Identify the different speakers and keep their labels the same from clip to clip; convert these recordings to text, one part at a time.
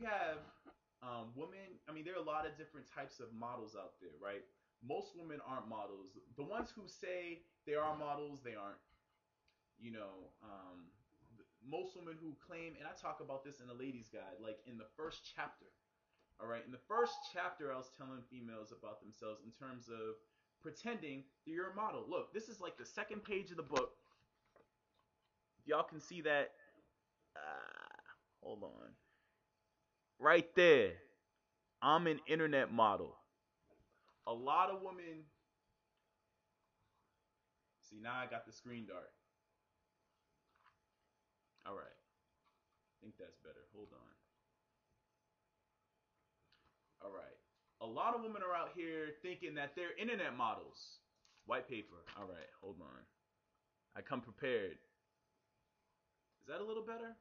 Speaker 1: have women. I mean, there are a lot of different types of models out there, right? Most women aren't models. The ones who say they are models, they aren't. You know, most women who claim, and I talk about this in the ladies' guide, like in the first chapter. All right, in the first chapter, I was telling females about themselves in terms of pretending that you're a model. Look, this is like the second page of the book. Y'all can see that. Hold on. Right there. I'm an internet model. A lot of women. See, now I got the screen dark. All right. I think that's better. Hold on. All right. A lot of women are out here thinking that they're internet models. White paper. All right. Hold on. I come prepared. Is that a little better?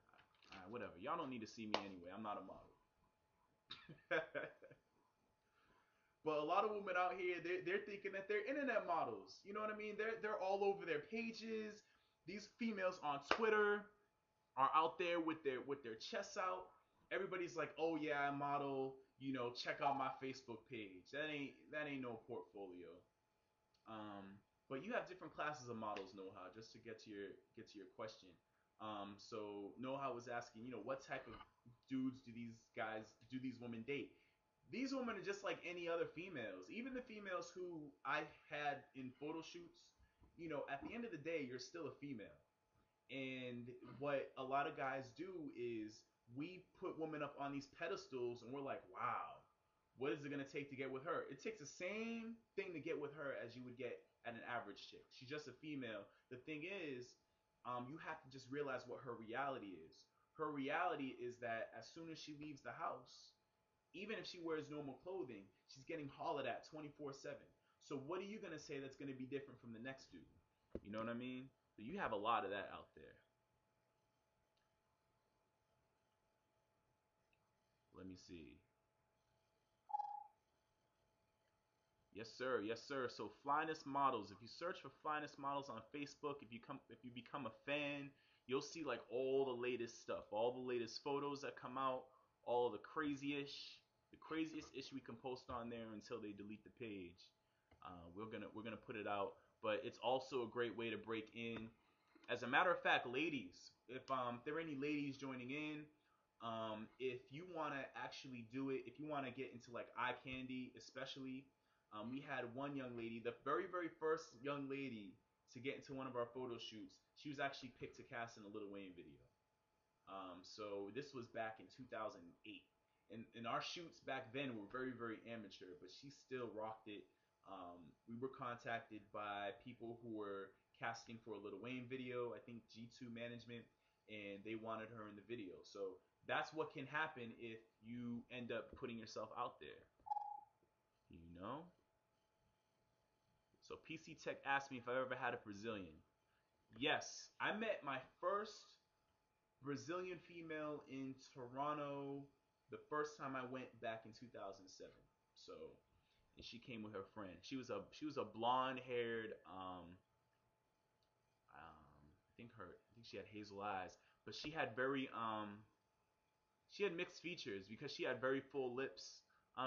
Speaker 1: All right, whatever. Y'all don't need to see me anyway. I'm not a model. But a lot of women out here, they're thinking that they're internet models. You know what I mean? They're all over their pages. These females on Twitter are out there with their chests out. Everybody's like, oh yeah, I model. You know, check out my Facebook page. That ain't no portfolio. But you have different classes of models, Noha. Just to get to your question. So Noha was asking, you know, what type of dudes do these women date? These women are just like any other females. Even the females who I had in photo shoots, you know, at the end of the day, you're still a female. And what a lot of guys do is we put women up on these pedestals and we're like, wow, what is it going to take to get with her? It takes the same thing to get with her as you would get at an average chick. She's just a female. The thing is, you have to just realize what her reality is. Her reality is that as soon as she leaves the house, even if she wears normal clothing, she's getting hollered at 24/7. So what are you going to say that's going to be different from the next dude? You know what I mean? So you have a lot of that out there. Let me see. Yes, sir. Yes, sir. So Flyness Models. If you search for Flyness Models on Facebook, if you become a fan, you'll see like all the latest stuff, all the latest photos that come out, all the the craziest ish we can post on there until they delete the page. We're gonna put it out, but it's also a great way to break in. As a matter of fact, ladies, if there are any ladies joining in, if you want to actually do it, if you want to get into like eye candy, especially, we had one young lady, the very first young lady to get into one of our photo shoots. She was actually picked to cast in a Lil Wayne video. So this was back in 2008, and our shoots back then were very amateur, but she still rocked it. We were contacted by people who were casting for a Lil Wayne video, I think G2 management, and they wanted her in the video. So that's what can happen if you end up putting yourself out there. You know? So PC Tech asked me if I ever had a Brazilian. Yes, I met my first Brazilian female in Toronto the first time I went back in 2007. So, and she came with her friend. She was a blonde haired I think she had hazel eyes, but she had mixed features because she had very full lips.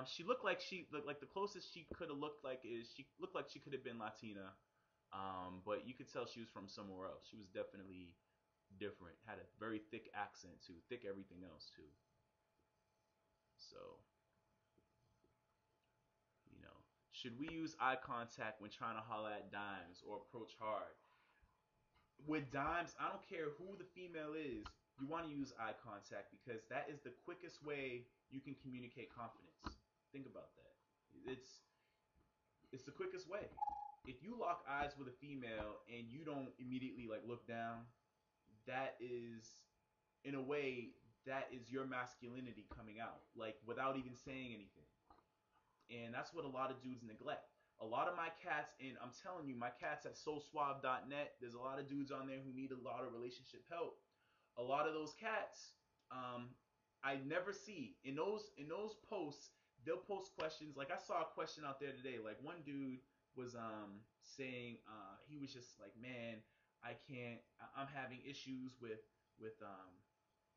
Speaker 1: She looked like she looked like the closest she could have looked like is she looked like she could have been Latina, but you could tell she was from somewhere else. She was definitely different. Had a very thick accent too, thick everything else too. So should we use eye contact when trying to holler at dimes or approach hard? With dimes, I don't care who the female is. You want to use eye contact because that is the quickest way you can communicate confidence. Think about that. It's it's the quickest way. If you lock eyes with a female and you don't immediately like look down, that is in a way that is your masculinity coming out, like without even saying anything. And that's what a lot of dudes neglect. A lot of my cats, and I'm telling you, my cats at soulsuave.net, there's a lot of dudes on there who need a lot of relationship help. A lot of those cats, um, I never see in those posts. They'll post questions. Like I saw a question out there today. Like one dude was saying he was just like, man, I can't. I'm having issues with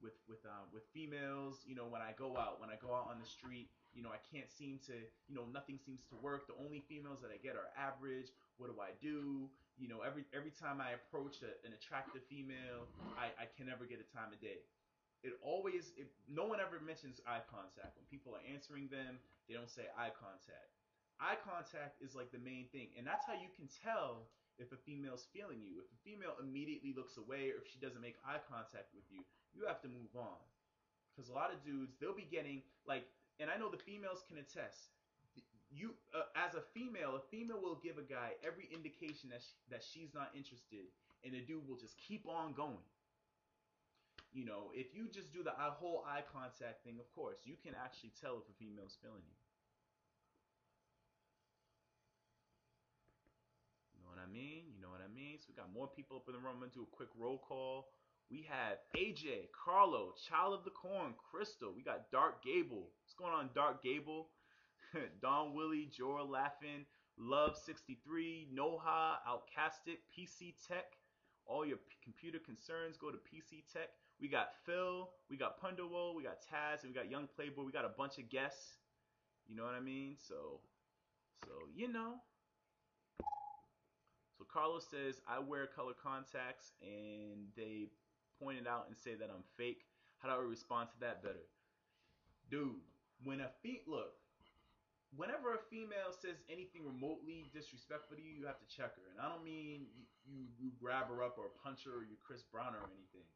Speaker 1: with females. You know, when I go out on the street, you know, I can't seem to, you know, nothing seems to work. The only females that I get are average. What do I do? You know, every time I approach an attractive female, I can never get a time of day. No one ever mentions eye contact. When people are answering them, they don't say eye contact. Eye contact is like the main thing, and that's how you can tell if a female's feeling you. If a female immediately looks away, or if she doesn't make eye contact with you, you have to move on. Because a lot of dudes, they'll be getting like, and I know the females can attest. You, as a female will give a guy every indication that she's not interested, and the dude will just keep on going. You know, if you just do the whole eye contact thing, of course, you can actually tell if a female's feeling you. You know what I mean? You know what I mean? So we got more people up in the room. I'm gonna do a quick roll call. We have AJ, Carlo, Child of the Corn, Crystal. We got Dark Gable. What's going on, Dark Gable? Don Willie, Jor Laughing, Love 63, Noha, Outcastic, PC Tech. All your computer concerns, go to PC Tech. We got Phil, we got Punderwo, we got Taz, and we got Young Playboy. We got a bunch of guests. You know what I mean? So you know. So Carlos says I wear color contacts, and they pointed out and say that I'm fake. How do I respond to that better, dude? When a look, whenever a female says anything remotely disrespectful to you, you have to check her. And I don't mean you grab her up or punch her or you Chris Brown her or anything.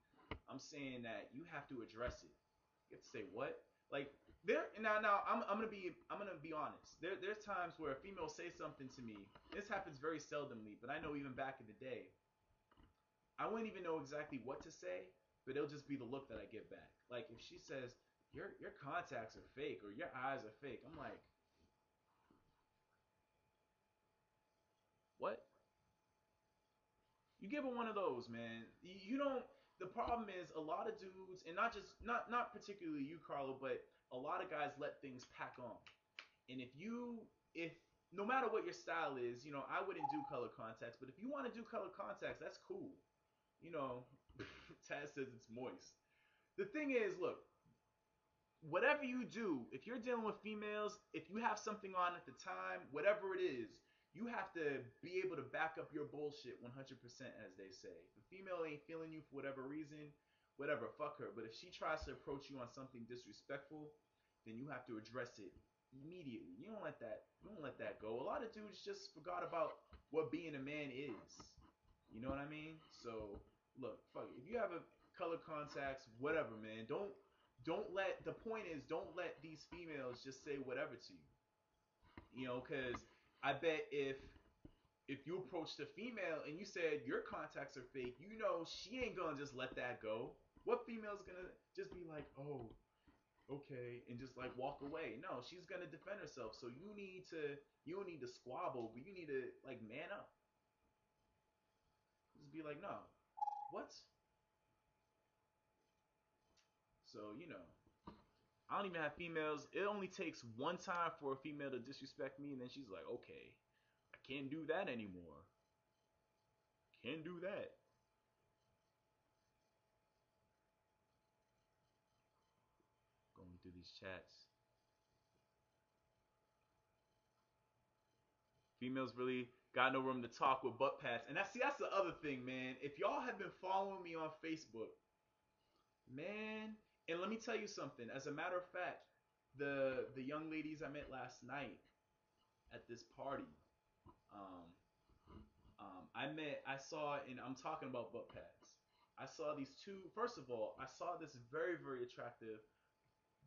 Speaker 1: I'm saying that you have to address it. You have to say what? Like there now I'm gonna be honest. There's times where a female says something to me. This happens very seldomly, but I know even back in the day, I wouldn't even know exactly what to say, but it'll just be the look that I get back. Like if she says your contacts are fake or your eyes are fake, I'm like, what? You give her one of those, man. You don't. The problem is a lot of dudes, and not particularly you, Carlo, but a lot of guys let things pack on. And if no matter what your style is, you know, I wouldn't do color contacts, but if you want to do color contacts, that's cool. You know, Taz says it's moist. The thing is, look, whatever you do, if you're dealing with females, if you have something on at the time, whatever it is, you have to be able to back up your bullshit 100%, as they say. If a female ain't feeling you for whatever reason, whatever, fuck her. But if she tries to approach you on something disrespectful, then you have to address it immediately. You don't let that go. A lot of dudes just forgot about what being a man is. You know what I mean? So look, fuck it. If you have a color contacts, whatever, man. Don't let the point is don't let these females just say whatever to you. You know, because I bet if you approached a female and you said your contacts are fake, you know she ain't gonna just let that go. What female's gonna just be like, oh, okay, and just like walk away? No, she's gonna defend herself. So you don't need to squabble, but you need to like man up. Just be like, no, what? So you know, I don't even have females. It only takes one time for a female to disrespect me, and then she's like, okay, I can't do that anymore. Can't do that. Going through these chats. Females really got no room to talk with butt pats. And that's the other thing, man. If y'all have been following me on Facebook, man, and let me tell you something. As a matter of fact, the young ladies I met last night at this party, um, I saw, and I'm talking about butt pads. I saw these two. First of all, I saw this very, very attractive,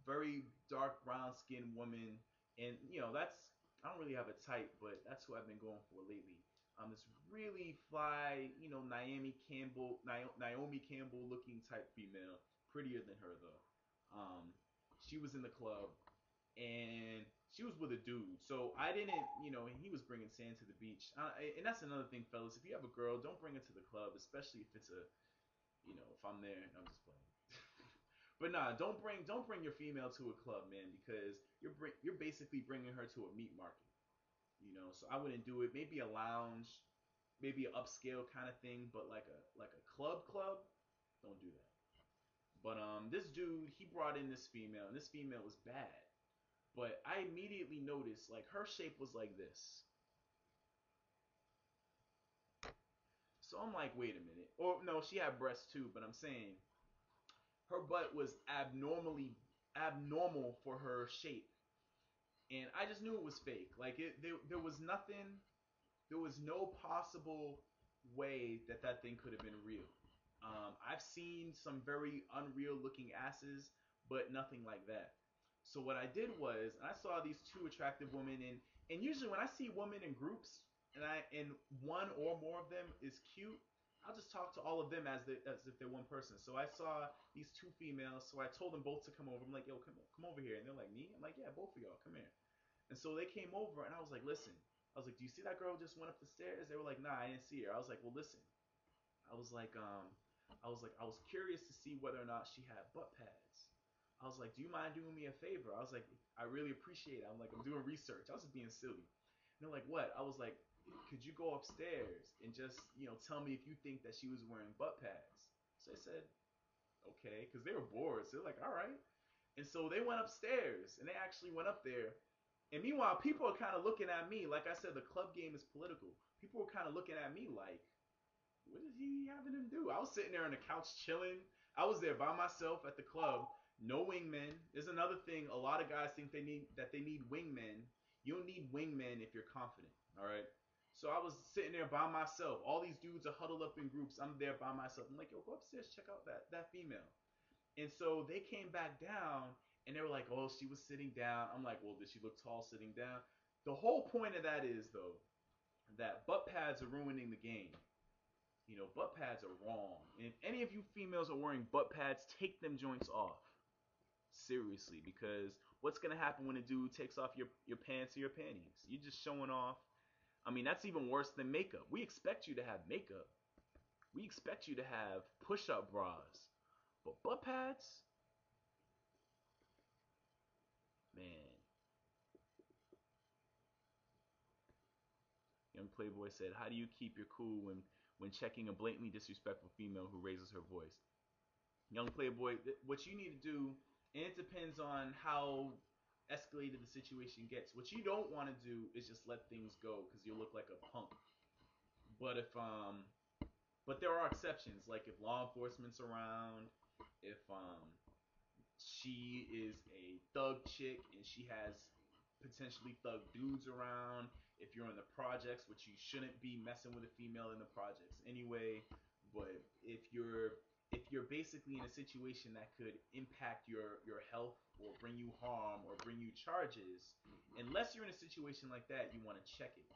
Speaker 1: very dark brown skinned woman, and you know that's I don't really have a type, but that's who I've been going for lately. This really fly, you know, Naomi Campbell looking type female, prettier than her though. She was in the club, and she was with a dude. So I didn't, you know, he was bringing sand to the beach. And that's another thing, fellas. If you have a girl, don't bring her to the club, especially if it's a, you know, if I'm there. I'm just playing. But nah, don't bring your female to a club, man, because you're basically bringing her to a meat market. You know, so I wouldn't do it. Maybe a lounge, maybe an upscale kind of thing, but like a club, don't do that. But this dude, he brought in this female, and this female was bad. But I immediately noticed like her shape was like this. So I'm like, wait a minute. Or no, she had breasts too, but I'm saying her butt was abnormal for her shape. And I just knew it was fake. Like there was nothing, there was no possible way that that thing could have been real. I've seen some very unreal looking asses, but nothing like that. So what I did was, I saw these two attractive women, and usually when I see women in groups, and one or more of them is cute, I'll just talk to all of them as if they're one person. So I saw these two females, so I told them both to come over. I'm like, yo, come over here, and they're like, me? I'm like, yeah, both of y'all, come here. And so they came over, and I was like, listen. I was like, do you see that girl just went up the stairs? They were like, nah, I didn't see her. I was like, well, listen. I was like, I was curious to see whether or not she had butt pads. I was like, do you mind doing me a favor? I was like, I really appreciate it. I'm like, I'm doing research. I was just being silly. And they're like, what? I was like, could you go upstairs and just, tell me if you think that she was wearing butt pads? So they said, okay, because they were bored. So they're like, all right. And so they went upstairs, and they actually went up there. And meanwhile, people are kind of looking at me. Like I said, the club game is political. People were kind of looking at me like, what is he having him do? I was sitting there on the couch chilling. I was there by myself at the club. No wingmen. There's another thing. A lot of guys think they need wingmen. You don't need wingmen if you're confident. All right. So I was sitting there by myself. All these dudes are huddled up in groups. I'm there by myself. I'm like, yo, go upstairs, check out that female. And so they came back down, and they were like, oh, she was sitting down. I'm like, well, did she look tall sitting down? The whole point of that is, though, that butt pads are ruining the game. Butt pads are wrong. And if any of you females are wearing butt pads, take them joints off. Seriously, because what's gonna happen when a dude takes off your pants or your panties? You're just showing off. I mean, that's even worse than makeup. We expect you to have makeup. We expect you to have push-up bras. But butt pads? Man. Young Playboy said, how do you keep your cool when checking a blatantly disrespectful female who raises her voice? Young Playboy, what you need to do, and it depends on how escalated the situation gets. What you don't want to do is just let things go because you'll look like a punk. But but there are exceptions. Like if law enforcement's around, if she is a thug chick and she has potentially thug dudes around, if you're in the projects, which you shouldn't be messing with a female in the projects anyway, but if you're basically in a situation that could impact your health or bring you harm or bring you charges, unless you're in a situation like that, you want to check it.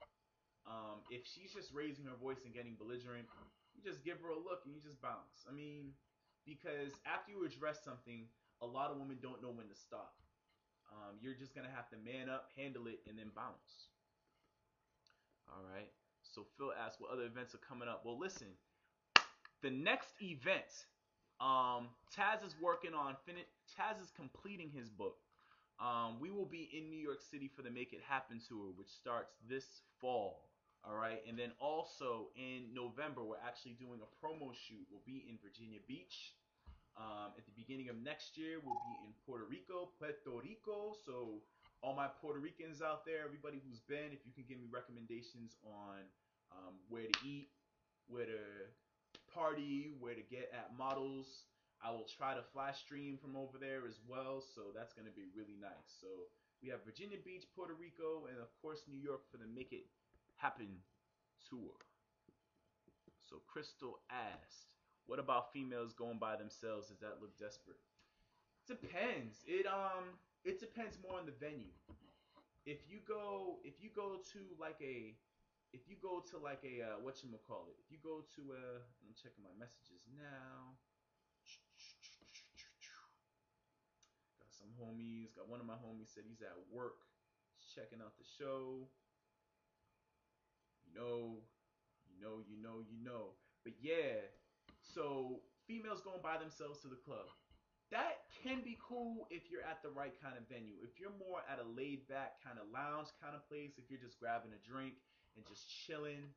Speaker 1: If she's just raising her voice and getting belligerent, you just give her a look and you just bounce. I mean, because after you address something, a lot of women don't know when to stop. You're just gonna have to man up, handle it, and then bounce. All right. So Phil asked what other events are coming up. Well, listen, the next event, Taz is working on Taz is completing his book. We will be in New York City for the Make It Happen tour, which starts this fall. All right, and then also in November, we're actually doing a promo shoot. We'll be in Virginia Beach. At the beginning of next year, we'll be in Puerto Rico. So all my Puerto Ricans out there, everybody who's been, if you can give me recommendations on where to eat, where to party, where to get at models, I will try to flash stream from over there as well. So that's going to be really nice. So we have Virginia Beach, Puerto Rico, and of course New York for the Make It Happen tour. So Crystal asked, what about females going by themselves? Does that look desperate? Depends. It depends more on the venue. If you go to like a whatchamacallit, if you go to I'm checking my messages now. Got some homies. Got one of my homies said he's at work. He's checking out the show. You know, But yeah, so females going by themselves to the club. That can be cool if you're at the right kind of venue. If you're more at a laid back kind of lounge kind of place, if you're just grabbing a drink and just chilling